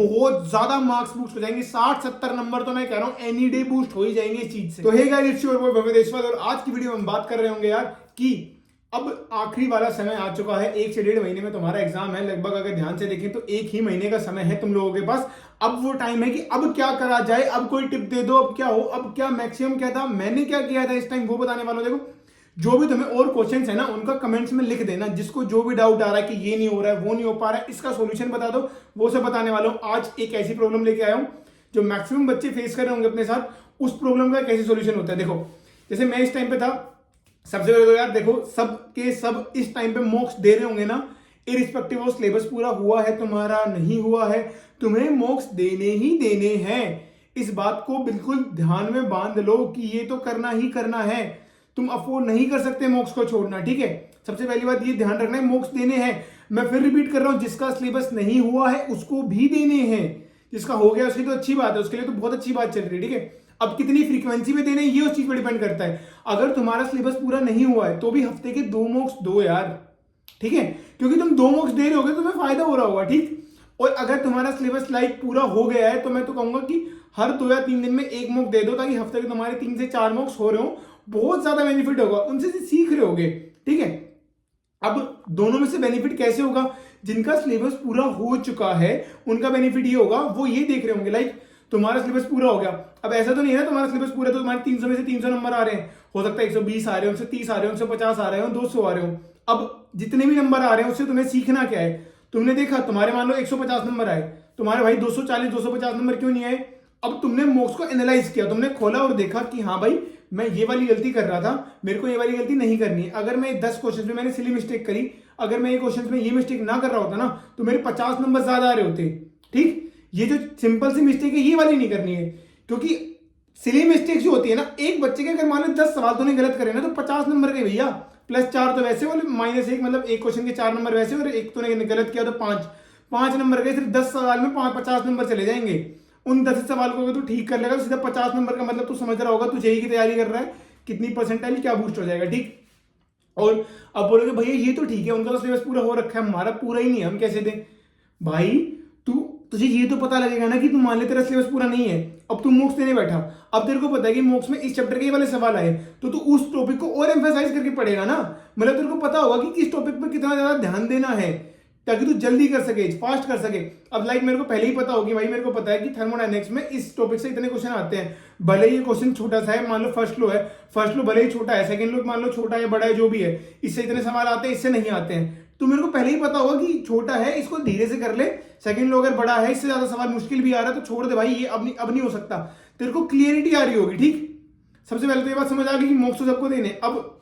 बहुत ज्यादा marks boost हो जाएंगे, 60-70 नंबर तो मैं कह रहा हूं एनी डे बूस्ट हो ही जाएंगे इस चीज से। तो hey guys, it's your boy Bhavya Deshwal और आज की वीडियो में हम बात कर रहे होंगे यार कि अब आखिरी वाला समय आ चुका है। 1 से 1.5 महीने में तुम्हारा एग्जाम है लगभग। अगर ध्यान से देखें तो 1 ही महीने का समय है तुम लोगों के पास। अब वो टाइम है कि अब क्या करा जाए, अब कोई टिप दे दो, अब क्या हो, अब क्या मैक्सिमम क्या था, मैंने क्या किया था इस टाइम वो बताने वाला हूं। देखो, जो भी तुम्हें और क्वेश्चंस है ना उनका कमेंट्स में लिख देना, जिसको जो भी डाउट आ रहा है कि ये नहीं हो रहा है, वो नहीं हो पा रहा है, इसका सॉल्यूशन बता दो, वो सब बताने वाला हूं। आज एक ऐसी प्रॉब्लम लेके आया हूं जो मैक्सिमम बच्चे फेस कर रहे होंगे अपने साथ, उस प्रॉब्लम का कैसे सॉल्यूशन होता है। देखो, जैसे मैं इस टाइम पे था, सबसे पहले तो यार देखो, सब के सब इस टाइम पे मॉक्स दे रहे होंगे ना, इरिस्पेक्टिव ऑफ सिलेबस पूरा हुआ है तुम्हारा नहीं हुआ है, तुम्हें मॉक्स देने ही देने हैं। इस बात को बिल्कुल ध्यान में बांध लो कि ये तो करना ही करना है, तुम अफोर्ड नहीं कर सकते मॉक्स को छोड़ना, ठीक है। सबसे पहली बात ये ध्यान रखना है, मॉक्स देने हैं। मैं फिर रिपीट कर रहा हूं, जिसका सिलेबस नहीं हुआ है उसको भी देने हैं, जिसका हो गया उसकी तो अच्छी बात है, उसके लिए तो बहुत अच्छी बात चल रही है, ठीक है। अब कितनी फ्रीक्वेंसी में देने ये उस चीज पर डिपेंड करता है। अगर तुम्हारा सिलेबस पूरा नहीं हुआ है तो भी हफ्ते के 2 मॉक्स दो यार, ठीक है, क्योंकि तुम 2 मॉक्स दे रहे होगे तुम्हें फायदा हो रहा होगा, ठीक। और अगर तुम्हारा सिलेबस पूरा हो गया है तो मैं तो कहूंगा कि हर 2 या 3 दिन में 1 मॉक दे दो, ताकि हफ्ते के तुम्हारे 3 से 4 मॉक्स हो रहे हो, बहुत ज्यादा बेनिफिट होगा, उनसे सीख रहे होगे, ठीक है। अब दोनों में से बेनिफिट कैसे होगा, जिनका सिलेबस पूरा हो चुका है उनका बेनिफिट ये होगा, वो ये देख रहे होंगे तुम्हारा सिलेबस पूरा हो गया। अब ऐसा तो नहीं है तुम्हारा सिलेबस पूरा तो तुम्हारे 300 में से 300 नंबर आ रहे हैं, हो सकता है 120 आ रहे हो, 130 आ रहे हो, 150 आ रहे हो, 200 आ रहे हो। अब जितने भी नंबर आ रहे हैं उससे तुम्हें सीखना क्या है। तुमने देखा तुम्हारे मान लो 150 नंबर आए, तुम्हारे भाई 240 250 नंबर क्यों नहीं आए। अब तुमने मॉक्स को एनालाइज किया, तुमने खोला और देखा कि हाँ भाई मैं ये वाली गलती कर रहा था, मेरे को ये वाली गलती नहीं करनी है। अगर मैं 10 क्वेश्चन में मैंने सिली मिस्टेक करी, अगर मैं ये क्वेश्चन में ये मिस्टेक ना कर रहा होता ना तो मेरे 50 नंबर ज्यादा आ रहे होते, ठीक। ये जो सिंपल सी मिस्टेक है ये वाली नहीं करनी है, क्योंकि सिली मिस्टेक जो होती है ना, एक बच्चे के अगर मान लो 10 सवाल तूने गलत करे ना तो 50 नंबर के भैया, +4 तो वैसे बोले, -1 मतलब एक क्वेश्चन के 4 नंबर वैसे, और एक तूने गलत किया तो 5 नंबर के, सिर्फ 10 सवाल में 50 नंबर चले जाएंगे। उन 10 सवाल को तू ठीक कर लेगा तो सीधा 50 नंबर का मतलब तू समझ रहा होगा, तू जेईई की तैयारी कर रहा है, कितनी परसेंटाइल क्या बूस्ट हो जाएगा, ठीक। और अब बोलोगे भैया ये तो ठीक है, उनका तो सिलेबस पूरा हो रखा है, हमारा पूरा ही नहीं है, हम कैसे दें। भाई तुझे ये तो पता लगेगा ना कि तुम मान ले तेरा सिलेबस पूरा नहीं है, अब तू मॉक्स देने बैठा, अब तेरे को पता है कि मॉक्स में इस चैप्टर के वाले सवाल आए, तो तू उस टॉपिक को और एम्फेसाइज करके पढ़ेगा ना। मतलब तेरे को पता होगा कि किस टॉपिक पर कितना ज्यादा ध्यान देना है, ताकि तू जल्दी कर सके, फास्ट कर सके। अब मेरे को पहले ही पता होगी भाई, मेरे को पता है कि थर्मोडायनेमिक्स में इस टॉपिक से इतने क्वेश्चन आते हैं, भले ये क्वेश्चन छोटा सा है, मान लो फर्स्ट लो है, फर्स्ट लो भले ही छोटा है, सेकंड लो मान लो छोटा है बड़ा है जो भी है, इससे इतने सवाल आते हैं, इससे नहीं आते हैं। तो मेरे को पहले ही पता होगा कि छोटा है इसको धीरे से कर ले, सेकंड लो अगर बड़ा है इससे ज्यादा सवाल मुश्किल भी आ रहा है तो छोड़ दे भाई, ये अब नहीं हो सकता। तेरे को क्लियरिटी आ रही होगी, ठीक। सबसे पहले तो ये बात समझ आ गई कि मॉक्स तो सबको देने। अब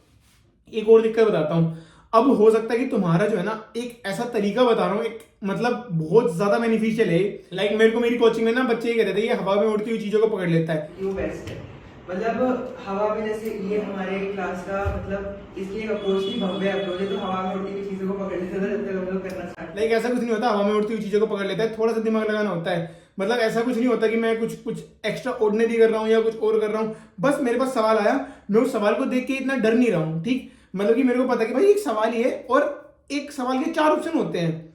एक और दिक्कत बताता हूं, अब हो सकता है कि तुम्हारा जो है ना, एक ऐसा तरीका बता रहा हूं, एक मतलब बहुत ज्यादा बेनिफिशियल है। मेरे को मेरी कोचिंग में ना बच्चे ये कहते थे, ये हवा में उड़ती हुई चीजों को पकड़ लेता है, वो बेस्ट है। मतलब हवा में, जैसे ये हमारे क्लास का मतलब इसकी एक अप्रोच थी, भव्य अप्रोच है, तो हवा में उड़ती हुई चीजों को पकड़ लेता था जब तक हम लोग करना स्टार्ट। ऐसा कुछ नहीं होता, हवा में उड़ती हुई चीजों को पकड़ लेता है, थोड़ा सा दिमाग लगाना होता है। मतलब ऐसा कुछ नहीं होता कि मैं कुछ एक्स्ट्रा ऑर्डिनरी कर रहा हूँ या कुछ और कर रहा हूँ, बस मेरे पास सवाल आया, मैं उस सवाल को देख के इतना डर नहीं रहा हूँ, ठीक। मतलब कि मेरे को पता है कि भाई एक सवाल ही है और एक सवाल के 4 ऑप्शन होते हैं।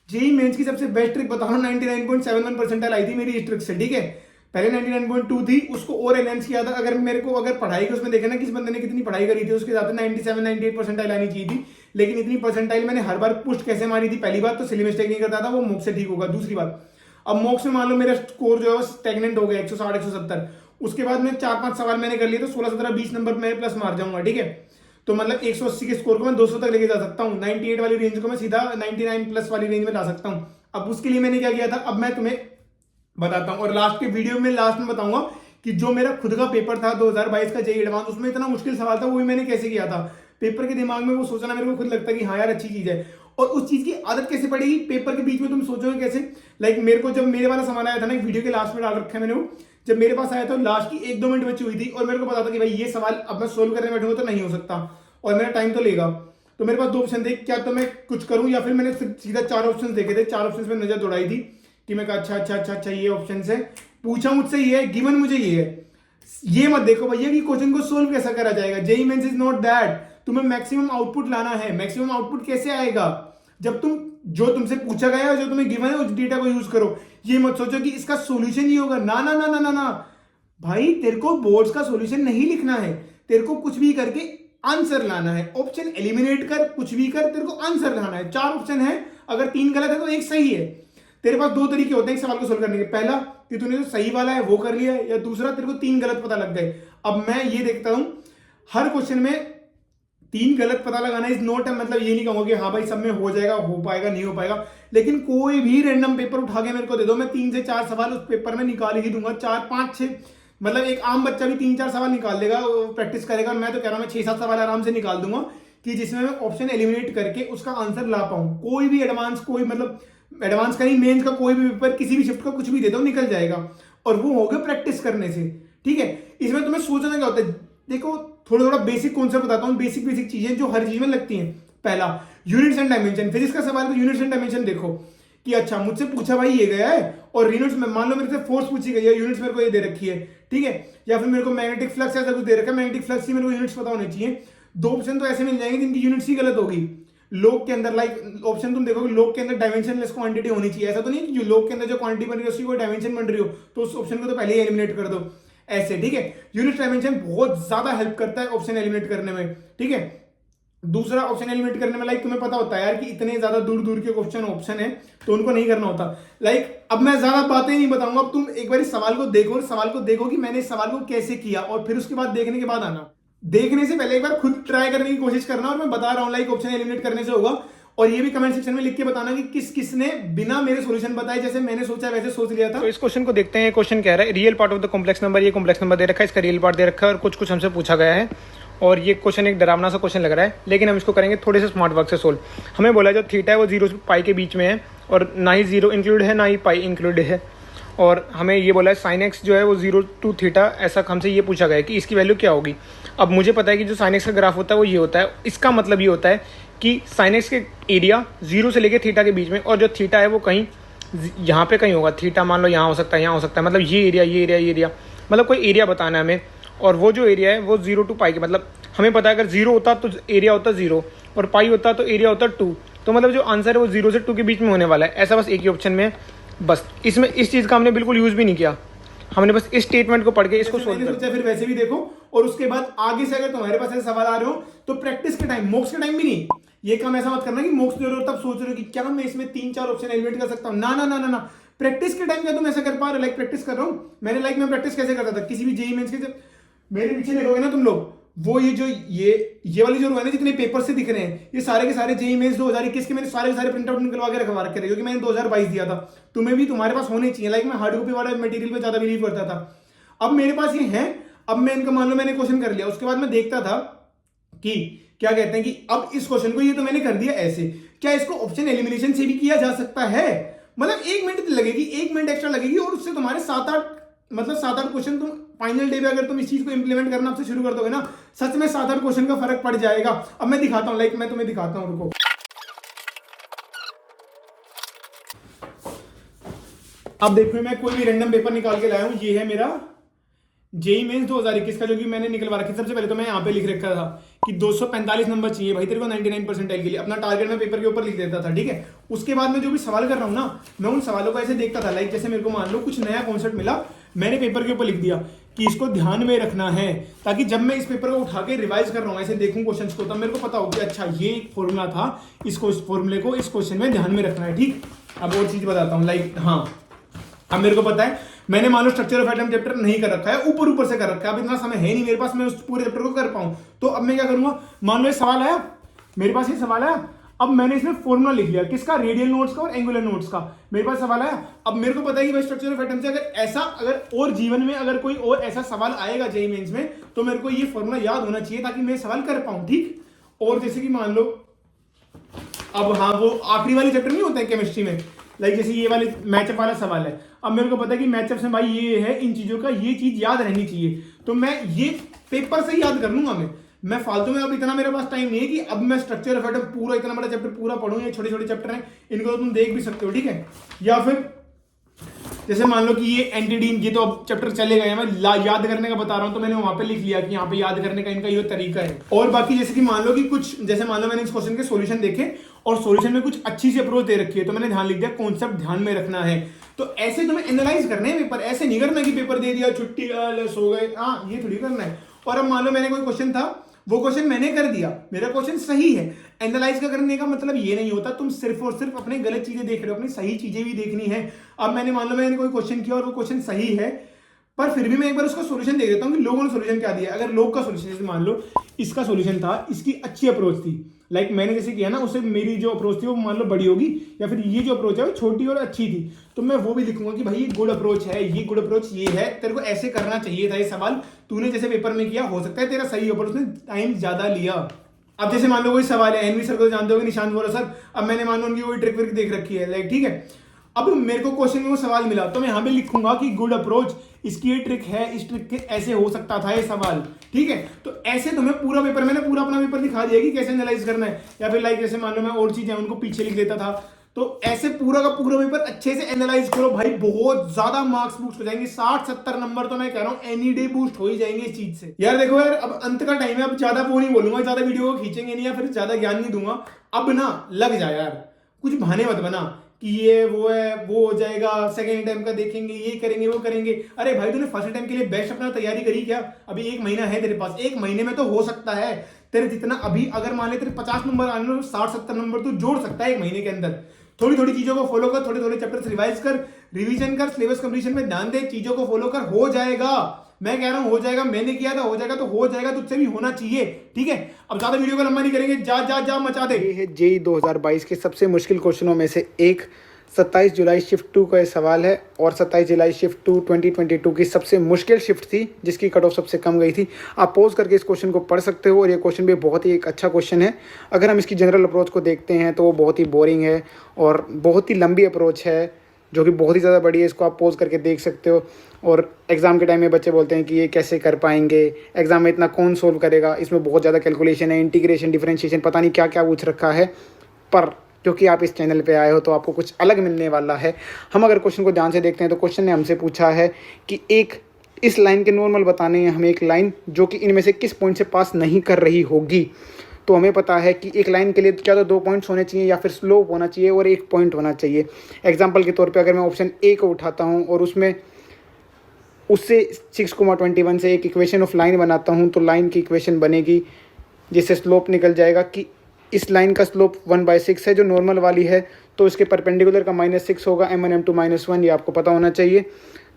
जेईई मेंस की सबसे बेस्ट ट्रिक बता रहा हूं, 99.71 परसेंटाइल आई थी मेरी इस ट्रिक से, ठीक है। पहले 99.2 थी, उसको और एनहांस किया था। अगर पढ़ाई के उसमें देखे ना किस बंदे ने कितनी पढ़ाई करी थी, उसके साथ 97-98 परसेंटाइल आनी चाहिए थी, लेकिन इतनी परसेंटाइल मैंने हर बार पुश कैसे मारी थी। पहली बात तो सिली मिस्टेक नहीं करता था, वो मॉक्स से ठीक होगा। दूसरी बात, अब मॉक्स में मान लो मेरा स्कोर जो है वो स्टैग्नेंट हो गया 160 170, उसके बाद में 4-5 सवाल मैंने कर लिए तो 16 17 20 नंबर मैं प्लस मार जाऊंगा, ठीक है। तो मतलब 180 के स्कोर को मैं 200 तक लेके जा सकता हूँ, 98 वाली रेंज को मैं सीधा 99 प्लस वाली रेंज में ला सकता हूँ। अब उसके लिए मैंने क्या किया था, अब मैं तुम्हें बताता हूँ, और लास्ट के वीडियो में लास्ट में बताऊंगा कि जो मेरा खुद का पेपर था 2022 का जेईई एडवांस, उसमें इतना मुश्किल सवाल था, वो भी मैंने कैसे किया था। पेपर के दिमाग में वो सोचना मेरे को खुद लगता है कि हाँ यार अच्छी चीज है, और उस चीज की आदत कैसे पड़ेगी पेपर के बीच में, तुम सोचोगे कैसे। मेरे को जब मेरे वाला सवाल आया था ना, एक वीडियो के लास्ट में डाल रखा है मैंने वो, जब मेरे पास आया था लास्ट की 1-2 मिनट बची हुई थी, और मेरे को पता था कि भाई ये सवाल अब मैं सोल्व करने बैठूंगा तो नहीं हो सकता और मेरा टाइम तो लेगा। तो मेरे पास 2 ऑप्शन थे, क्या तो मैं कुछ करूं या फिर मैंने सीधा 4 ऑप्शन देखे थे, 4 ऑप्शन में नजर दौड़ाई थी कि मैं कहा अच्छा ये ऑप्शन है, पूछा मुझसे ये है, गिवन मुझे ये है। ये मत देखो भैया कि क्वेश्चन को सोल्व कैसा करा जाएगा, JEE Mains is not that. तुम्हें मैक्सिमम आउटपुट लाना है। मैक्सिमम आउटपुट कैसे आएगा, जब तुम जो तुमसे पूछा गया है, जो तुम्हें गिवन है, उस डेटा को यूज करो। ये मत सोचो कि इसका सॉल्यूशन ही होगा, ना ना ना ना ना ना भाई, तेरे को बोर्ड्स का सॉल्यूशन नहीं लिखना है, तेरे को कुछ भी करके आंसर लाना है। ऑप्शन एलिमिनेट कर, कुछ भी कर, तेरे को आंसर लाना है। 4 ऑप्शन है, अगर 3 गलत है तो 1 सही है। तेरे पास 2 तरीके होते हैं एक सवाल को सोल्व करने के। पहला कि तूने जो सही वाला है वो कर लिया है, या दूसरा तेरे को 3 गलत पता लग गए। अब मैं ये देखता हूं हर क्वेश्चन में 3 गलत पता लगाना इज नॉट, मतलब ये नहीं कहूंगा कि हाँ भाई सब में हो जाएगा, हो पाएगा, नहीं हो पाएगा, लेकिन कोई भी रैंडम पेपर उठा के मेरे को दे दो, मैं 3 से 4 सवाल उस पेपर में निकाल ही दूंगा। 4, 5, 6, मतलब एक आम बच्चा भी 3, 4 सवाल निकाल लेगा, प्रैक्टिस करेगा। मैं तो कह रहा हूँ मैं 6, 7 सवाल आराम से निकाल दूंगा, कि जिसमें मैं ऑप्शन एलिमिनेट करके उसका आंसर ला पाऊं। कोई भी एडवांस, कोई मतलब एडवांस का नहीं, मेंस का कोई भी पेपर, किसी भी शिफ्ट का कुछ भी दे दो, निकल जाएगा। और वो हो गया प्रैक्टिस करने से, ठीक है। इसमें तुम्हें सोचना क्या होता है, देखो थोड़ा थोड़ा बेसिक कॉन्सेप्ट बताता हूँ, बेसिक चीजें जो हर चीज में लगती हैं। पहला, यूनिट्स एंड डायमेंशन। फिजिक्स का सवाल है तो यूनिट्स एंड डायमेंशन देखो कि अच्छा मुझसे पूछा भाई ये गया है, और यूनिट्स में मान लो मेरे से फोर्स पूछी गई है, यूनिट्स मेरे को ये दे रखी है, ठीक है, या फिर मेरे को मैग्नेटिक फ्लक्स ऐसा कुछ दे रखा है, मैग्नेटिक फ्लक्स की मेरे को यूनिट्स पता होने चाहिए। 2 ऑप्शन तो ऐसे मिल जाएंगे जिनकी यूनिट्स ही गलत होगी। लोग के अंदर लाइक ऑप्शन तुम देखोगे, लोग के अंदर डायमेंशनलेस क्वांटिटी होनी चाहिए। ऐसा तो नहीं कि जो लोग के अंदर जो क्वांटिटी बन रही है उसकी कोई डायमेंशन बन रही हो, तो उस ऑप्शन को तो पहले ही एलिमिनेट कर दो, ऐसे, ठीक है। यूनिट डायमेंशन बहुत ज्यादा हेल्प करता है ऑप्शन एलिमिनेट करने में, ठीक है। दूसरा ऑप्शन एलिमिनेट करने में लाइक तुम्हें पता होता है यार कि इतने ज्यादा दूर दूर के क्वेश्चन ऑप्शन है, तो उनको नहीं करना होता। लाइक अब मैं ज्यादा बातें नहीं बताऊंगा, अब तुम एक बार इस सवाल को देखो, सवाल को देखो कि मैंने इस सवाल को कैसे किया, और फिर उसके बाद देखने के बाद आना। देखने से पहले एक बार खुद ट्राई करने की कोशिश करना, और मैं बता रहा हूं लाइक ऑप्शन एलिमिनेट करने से होगा। और ये भी कमेंट सेक्शन में लिख के बताना कि किस किसने बिना मेरे सॉल्यूशन बताए, जैसे मैंने सोचा वैसे सोच लिया था। तो इस क्वेश्चन को देखते हैं। क्वेश्चन कह रहा है real part of the complex number, ये कॉम्प्लेक्स नंबर दे रखा है, इसका रियल पार्ट दे रखा है, और कुछ कुछ हमसे पूछा गया है। और ये क्वेश्चन एक डरावना सा क्वेश्चन लग रहा है, लेकिन हम इसको करेंगे थोड़े से स्मार्ट वर्क से सोल्व। हमें बोला जो थीटा है वो 0 से पाई के बीच में है, और ना ही 0 इंक्लूड है ना ही पाई इंक्लूड है। और हमें ये बोला है साइन एक्स जो है वो 0 to थीटा, ऐसा हमसे ये पूछा गया है कि इसकी वैल्यू क्या होगी। अब मुझे पता है कि जो साइन एक्स का ग्राफ होता है वो ये होता है। इसका मतलब ये होता है कि साइन एक्स के एरिया 0 से लेकर थीटा के बीच में, और जो थीटा है वो कहीं यहाँ पे कहीं होगा। थीटा मान लो यहाँ हो सकता है, यहाँ हो सकता है, मतलब ये एरिया, मतलब कोई एरिया बताना है हमें। और वो जो एरिया है वो 0 to पाई के, मतलब हमें पता है अगर 0 होता तो एरिया होता 0, और पाई होता तो एरिया होता 2। तो मतलब जो आंसर है वो 0 से 2 के बीच में होने वाला है। ऐसा बस एक ही ऑप्शन में, बस इसमें इस चीज़ का हमने बिल्कुल यूज़ भी नहीं किया, हमने बस इस स्टेटमेंट को पढ़ के इसको सोल्व किया। फिर वैसे भी देखो, और उसके बाद आगे से अगर तुम्हारे पास ऐसे सवाल आ रहे हो तो प्रैक्टिस के टाइम, मॉक्स के टाइम भी नहीं, ये काम ऐसा मत करना कि मॉक्स दे रहे हो तब सोच रहे हो कि क्या मैं इसमें 3-4 ऑप्शन एलिमिनेट कर सकता हूँ। ना ना ना ना ना, प्रैक्टिस के टाइम क्या तुम ऐसा कर पा रहे हो? लाइक प्रैक्टिस कर रहा हूँ मैंने, लाइक मैं प्रैक्टिस कैसे करता था किसी भी जेईई मेंस के, जब मेरे पीछे देखोगे ना तुम लोग, वो ये वाली जो रो है ना, जितने पेपर से दिख रहे हैं, ये सारे के सारे जेईई मेंस 2021 के मैंने सारे के सारे प्रिंट आउट निकलवा के रखवा रखे थे, क्योंकि मैंने 2022 दिया था। तुम्हें भी तुम्हारे पास होने चाहिए। लाइक मैं हार्ड कॉपी वाले मटेरियल पे ज्यादा बिलीव करता था, अब मेरे पास ये है। अब मैं इनका मान लो मैंने क्वेश्चन कर लिया, उसके बाद मैं देखता था कि क्या कहते हैं कि अब इस क्वेश्चन को ये तो मैंने कर दिया ऐसे, क्या इसको ऑप्शन एलिमिनेशन से भी किया जा सकता है? मतलब 1 मिनट लगेगी, 1 मिनट एक्स्ट्रा लगेगी, और उससे तुम्हारे 7-8 क्वेश्चन तुम फाइनल डे पे अगर तुम इस चीज को इंप्लीमेंट करना आपसे शुरू कर दोगे ना, सच में 7-8 क्वेश्चन का फर्क पड़ जाएगा। अब मैं दिखाता हूं, लाइक मैं तुम्हें दिखाता हूं, रुको। अब देखो मैं कोई भी रैंडम पेपर निकाल के लाया हूं, ये है मेरा जेईई मेंस 2021 का, जो कि मैंने निकलवा रखा। सबसे पहले तो मैं यहाँ पे लिख रखा था कि 245 नंबर चाहिए भाई तेरे को 99 परसेंटाइल के लिए, अपना टारगेट मैं पेपर के ऊपर लिख देता था, ठीक है। उसके बाद मैं जो भी सवाल कर रहा हूँ ना, मैं उन सवालों को ऐसे देखता था, लाइक जैसे मेरे को मान लो कुछ नया कॉन्सेप्ट मिला, मैंने पेपर के ऊपर लिख दिया कि इसको ध्यान में रखना है, ताकि जब मैं इस पेपर को उठा के रिवाइज कर रहा हूँ, ऐसे देखूं क्वेश्चन को, तब मेरे को पता हो कि अच्छा ये फॉर्मूला था, इसको इस फॉर्मूले को इस क्वेश्चन में ध्यान में रखना है, ठीक। अब और चीज बताता हूँ, लाइक हाँ, अब मेरे को पता है मैंने मान लो स्ट्रक्चर ऑफ एटम चैप्टर नहीं कर रखा है, ऊपर से कर रखा है, अब इतना समय है नहीं मेरे पास मैं उस पूरे चैप्टर को कर पाऊं। तो अब मैं क्या करूंगा, मान लो ये सवाल आया मेरे पास, ये सवाल आया, अब मैंने इसमें फॉर्मूला लिख लिया, किसका? रेडियल नोट्स का और एंगुलर नोट्स का। मेरे पास सवाल आया, अब मेरे को पता है कि भाई स्ट्रक्चर ऑफ एटम से अगर और जीवन में अगर कोई और ऐसा सवाल आएगा जेईई मेंस में, तो मेरे को ये फॉर्मूला याद होना चाहिए ताकि मैं सवाल कर पाऊं, ठीक। और जैसे कि मान लो अब हाँ, वो आखिरी वाले चैप्टर नहीं होता है केमिस्ट्री में, लाइक जैसे ये वाले मैचअप वाला सवाल है। अब मेरे को पता है कि मैचअप से भाई ये है, इन चीजों का ये चीज याद रहनी चाहिए, तो मैं ये पेपर से याद कर लूंगा। मैं फालतू में अब इतना मेरे पास टाइम नहीं है कि अब मैं स्ट्रक्चर ऑफ एटम पूरा इतना बड़ा चैप्टर पूरा पढ़ूं। ये छोटे छोटे चैप्टर हैं, इनको तो तुम देख भी सकते हो, ठीक है। या फिर जैसे मान लो कि ये एंटीडीन, ये तो अब चैप्टर चले गए हैं, मैं याद करने का बता रहा हूँ, तो मैंने वहां पे लिख लिया कि यहाँ पे याद करने का इनका ये तरीका है। और बाकी जैसे कि मान लो कि कुछ, जैसे मान लो मैंने इस क्वेश्चन के सॉल्यूशन देखे और सॉल्यूशन में कुछ अच्छी सी अप्रोच दे रखी है, तो मैंने ध्यान लिख दिया कॉन्सेप्ट ध्यान में रखना है। तो ऐसे तुम्हें एनालाइज करने हैं पेपर, ऐसे नहीं करना कि पेपर दे दिया छुट्टी सो गए, हाँ ये थोड़ी करना है। और अब मान लो मैंने कोई क्वेश्चन था, वो क्वेश्चन मैंने कर दिया, मेरा क्वेश्चन सही है। एनालाइज का करने का मतलब ये नहीं होता तुम सिर्फ और सिर्फ अपने गलत चीजें देख रहे हो, अपनी सही चीजें भी देखनी है। अब मैंने मान लो मैंने कोई क्वेश्चन किया और वो क्वेश्चन सही है, पर फिर भी मैं एक बार उसका सॉल्यूशन देख देता हूँ कि लोगों ने सॉल्यूशन क्या दिया। अगर लोग का सॉल्यूशन, जैसे मान लो इसका सॉल्यूशन था, इसकी अच्छी अप्रोच थी, लाइक मैंने जैसे किया ना, उससे मेरी जो अप्रोच थी वो मान लो बड़ी होगी, या फिर ये जो अप्रोच है वो छोटी और अच्छी थी, तो मैं वो भी लिखूंगा कि भाई ये गुड अप्रोच है, ये गुड अप्रोच ये है, तेरे को ऐसे करना चाहिए था ये सवाल, तूने जैसे पेपर में किया, हो सकता है तेरा सही हो पर उसने टाइम ज्यादा लिया। अब जैसे मान लो कोई सवाल है, एनवी सर को जानते हो, निशांत बोरा सर, अब मैंने मान लो उनकी कोई ट्रिक विक देख रखी है, लाइक ठीक है, अब मेरे को क्वेश्चन में वो सवाल मिला, तो मैं यहाँ पे लिखूंगा कि गुड अप्रोच, इसकी ये ट्रिक है, इस ट्रिक के ऐसे हो सकता था ये सवाल, ठीक है। तो ऐसे तुम्हें पूरा पेपर, मैंने पूरा अपना पेपर दिखा दिया कि कैसे एनालाइज करना है। या फिर लाइक जैसे मान लो मैं और चीजें उनको पीछे लिख देता था, तो ऐसे पूरा का पूरा पेपर अच्छे से एनालाइज करो भाई, बहुत ज्यादा मार्क्स बूस्ट हो जाएंगे, 60-70 नंबर तो मैं कह रहा हूँ एनी डे बूस्ट हो ही जाएंगे इस चीज से। यार देखो यार, अब अंत का टाइम है, अब ज्यादा वो नहीं बोलूंगा, ज्यादा वीडियो को खींचेंगे नहीं, या फिर ज्यादा ज्ञान नहीं दूंगा। अब ना लग जाए यार, कुछ बहाने मत बना कि ये वो है, वो हो जाएगा, सेकेंड टाइम का देखेंगे, ये करेंगे वो करेंगे। अरे भाई तूने फर्स्ट टाइम के लिए बेस्ट अपना तैयारी करी क्या? अभी 1 महीना है तेरे पास, 1 महीने में तो हो सकता है तेरे जितना, अभी अगर मान ले तेरे 50 नंबर आने, 60-70 नंबर तू जोड़ सकता है 1 महीने के अंदर। थोड़ी थोड़ी चीजों को फॉलो कर, थोड़े थोड़े चैप्टर्स रिवाइज कर, रिवीजन कर, सिलेबस कंप्लीशन में ध्यान दे, चीजों को फॉलो कर, हो जाएगा। मैं कह रहा हूं हो जाएगा, मैंने किया था, हो जाएगा तो हो जाएगा, तुझसे भी होना चाहिए, ठीक है। अब ज्यादा वीडियो को लंबा नहीं करेंगे, जा जा जा मचा दे। ये है जेईई 2022 के सबसे मुश्किल क्वेश्चनों में से एक। 27 जुलाई शिफ्ट 2 का ये सवाल है, और 27 जुलाई शिफ्ट 2 2022 की सबसे मुश्किल शिफ्ट थी, जिसकी कट ऑफ सबसे कम गई थी। आप पॉज करके इस क्वेश्चन को पढ़ सकते हो, और ये क्वेश्चन भी बहुत ही एक अच्छा क्वेश्चन है। अगर हम इसकी जनरल अप्रोच को देखते हैं तो वो बहुत ही बोरिंग है और बहुत ही लंबी अप्रोच है, जो कि बहुत ही ज़्यादा बड़ी है। इसको आप पॉज करके देख सकते हो। और एग्ज़ाम के टाइम में बच्चे बोलते हैं कि ये कैसे कर पाएंगे, एग्ज़ाम में इतना कौन सोल्व करेगा, इसमें बहुत ज़्यादा कैलकुलेशन है, इंटीग्रेशन, डिफरेंशिएशन, पता नहीं क्या क्या पूछ रखा है। पर क्योंकि आप इस चैनल पे आए हो तो आपको कुछ अलग मिलने वाला है। हम अगर क्वेश्चन को ध्यान से देखते हैं तो क्वेश्चन ने हमसे पूछा है कि एक इस लाइन के नॉर्मल बताने हैं हमें, एक लाइन जो कि इनमें से किस पॉइंट से पास नहीं कर रही होगी। तो हमें पता है कि एक लाइन के लिए क्या तो 2 पॉइंट्स होने चाहिए, या फिर स्लोप होना चाहिए और 1 पॉइंट होना चाहिए। एग्जाम्पल के तौर पर अगर मैं ऑप्शन ए को उठाता हूँ और उसमें उससे 6,21 से एक इक्वेशन ऑफ लाइन बनाता हूँ, तो लाइन की इक्वेशन बनेगी जिससे स्लोप निकल जाएगा कि इस लाइन का स्लोप 1/6 है जो नॉर्मल वाली है, तो इसके परपेंडिकुलर का -6 होगा, m1 m2 -1, ये आपको पता होना चाहिए।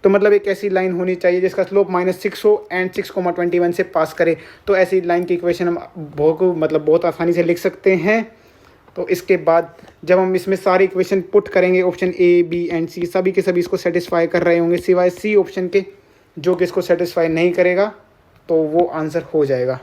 तो मतलब एक ऐसी लाइन होनी चाहिए जिसका स्लोप -6 हो एंड 6,21 से पास करे। तो ऐसी लाइन की इक्वेशन हम बहुत आसानी से लिख सकते हैं। तो इसके बाद जब हम इसमें सारी इक्वेशन पुट करेंगे, ऑप्शन ए, बी एंड सी सभी के सभी इसको सेटिस्फाई कर रहे होंगे, सिवाय सी ऑप्शन के जो कि इसको सेटिस्फाई नहीं करेगा, तो वो आंसर हो जाएगा।